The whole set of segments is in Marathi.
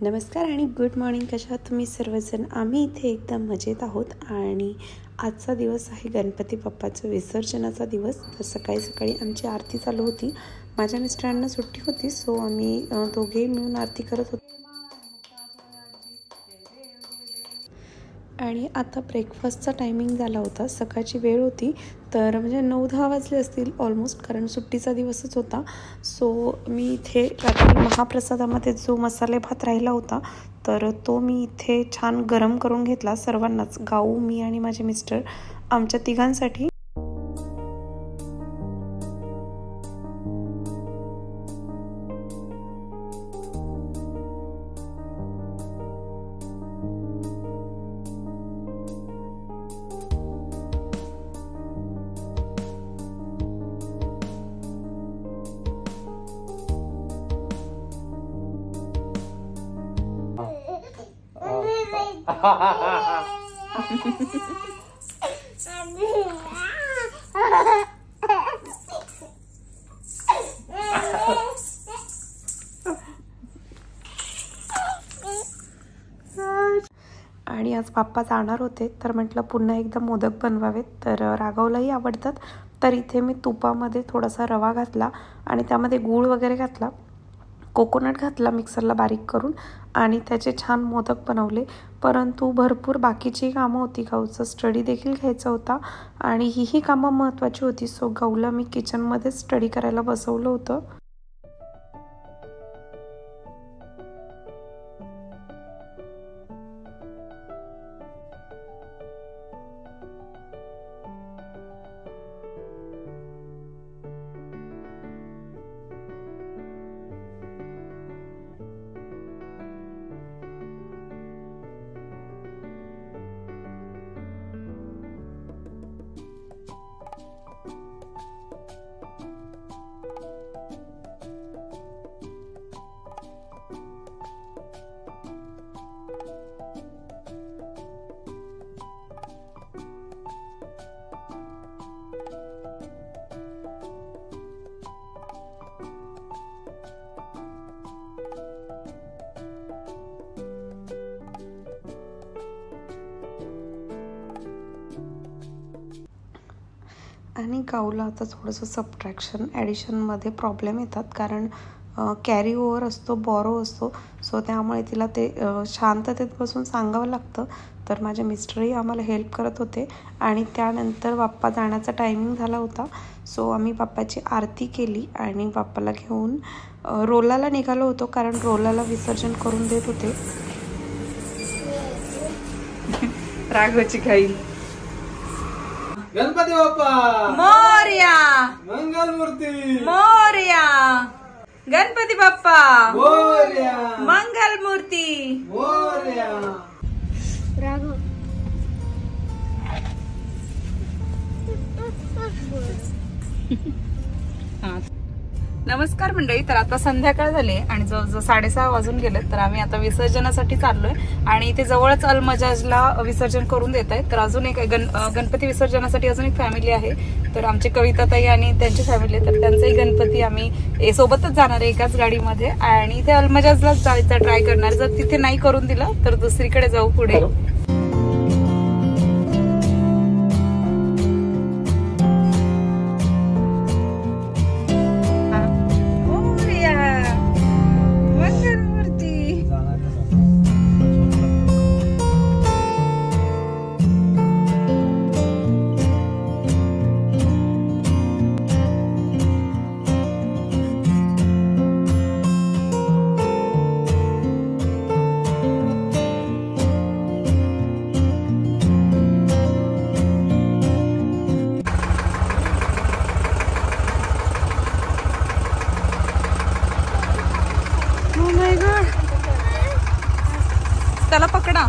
नमस्कार आणि गुड मॉर्निंग. कशा आहात तुम्ही सर्वजण? आम्ही इथे एकदम मजेत आहोत आणि आजचा दिवस आहे गणपती बाप्पाचं विसर्जनाचा दिवस. तर सकाळी सकाळी आमची आरती चालू होती. माझ्या मिस्टरांना सुट्टी होती, सो आम्ही दोघेही मिळून आरती करत होतो. आणि आता ब्रेकफास्टचा टायमिंग झाला होता. सकाळची वेळ होती, तर म्हणजे 9-10 वाजले असतील ऑलमोस्ट, कारण सुट्टीचा दिवसच होता. सो मी इथे रात्री महाप्रसादामध्ये जो मसाले भात राहिला होता, तर तो मी इथे छान गरम करून घेतला सर्वांनाच, गाऊ, मी आणि माझे मिस्टर, आमच्या तिघांसाठी. आणि आज बाप्पा जाणार होते, तर म्हटलं पुन्हा एकदा मोदक बनवावेत. तर राघवलाही आवडतात, तर इथे मी तुपामध्ये थोडासा रवा घातला आणि त्यामध्ये गूळ वगैरे घातला, कोकोनट घातला मिक्सरला बारीक करून, आणि त्याचे छान मोदक बनवले. परंतु भरपूर बाकीची कामं होती. गाऊचा स्टडी देखील घ्यायचा होता आणि ही कामं महत्त्वाची होती. सो गाऊला मी किचनमध्येच स्टडी करायला बसवलं होतं. आणि गाऊला आता थोडंसं सबट्रॅक्शन ॲडिशनमध्ये प्रॉब्लेम येतात, कारण कॅरी ओव्हर असतो, बॉरो असतो. सो त्यामुळे तिला ते शांततेत बसून सांगावं लागतं. तर माझे मिस्टरही आम्हाला हेल्प करत होते. आणि त्यानंतर बाप्पा जाण्याचा टायमिंग झाला होता. सो आम्ही बाप्पाची आरती केली आणि बाप्पाला घेऊन रोलाला निघालो होतो, कारण रोलाला विसर्जन करून देत होते. राघवची घाई. गणपती बाप्पा मोरया, मंगलमूर्ती मोरया, गणपती बाप्पा मोरया, मंगलमूर्ती मोरया. राघव नमस्कार मंडळी. तर आता संध्याकाळ झाली आणि जवळजवळ 6:30 वाजून गेले. तर आम्ही आता विसर्जनासाठी चाललोय आणि इथे जवळच अलमजाजला विसर्जन करून देत आहे. तर अजून एक गणपती विसर्जनासाठी अजून एक फॅमिली आहे. तर आमची कविताताई आणि त्यांची फॅमिली, तर त्यांचाही गणपती आम्ही सोबतच जाणार आहे एकाच गाडीमध्ये. आणि इथे अलमजाजलाच जायचा ट्राय करणार. जर तिथे नाही करून दिलं तर दुसरीकडे जाऊ पुढे. त्याला पकडा.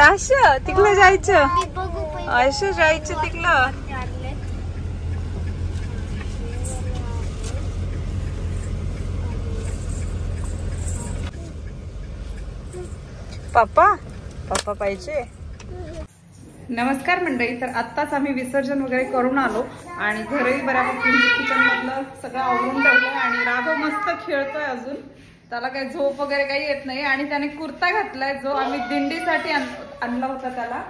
असं तिकडं जायचं, मी बघू पहिले. असं जायचं तिकडं. आणले. पप्पा पप्पा पाहिजे. नमस्कार मंडळी. तर आत्ताच आम्ही विसर्जन वगैरे करून आलो आणि घरही बऱ्यापैकी किचन मधलं सगळं आवरून ठेवलंय आणि राघव मस्त खेळतोय. अजून त्याला काही झोप वगैरे काही येत नाही आणि त्याने कुर्ता घातलाय जो आम्ही दिंडीसाठी आणला होता त्याला.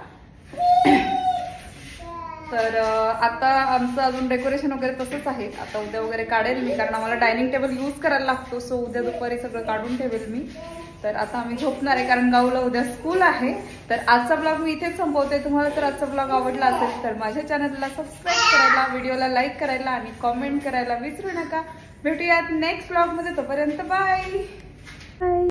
तर आता आमचं अजून डेकोरेशन वगैरे तसंच आहे. आता उद्या वगैरे काढेल मी, कारण आम्हाला डायनिंग टेबल यूज करायला लागतो. सो उद्या दुपारी सगळं काढून ठेवेल मी. तर आता आम्ही झोपणार आहे कारण गाऊला उद्या स्कूल आहे. तर आजचा ब्लॉग मी इथेच संपवते. तुम्हाला जर आजचा ब्लॉग आवडला असेल तर माझ्या चॅनलला सबस्क्राईब करायला, व्हिडिओला लाईक करायला आणि कॉमेंट करायला विसरू नका. भेटूयात नेक्स्ट ब्लॉग मध्ये. तोपर्यंत बाय.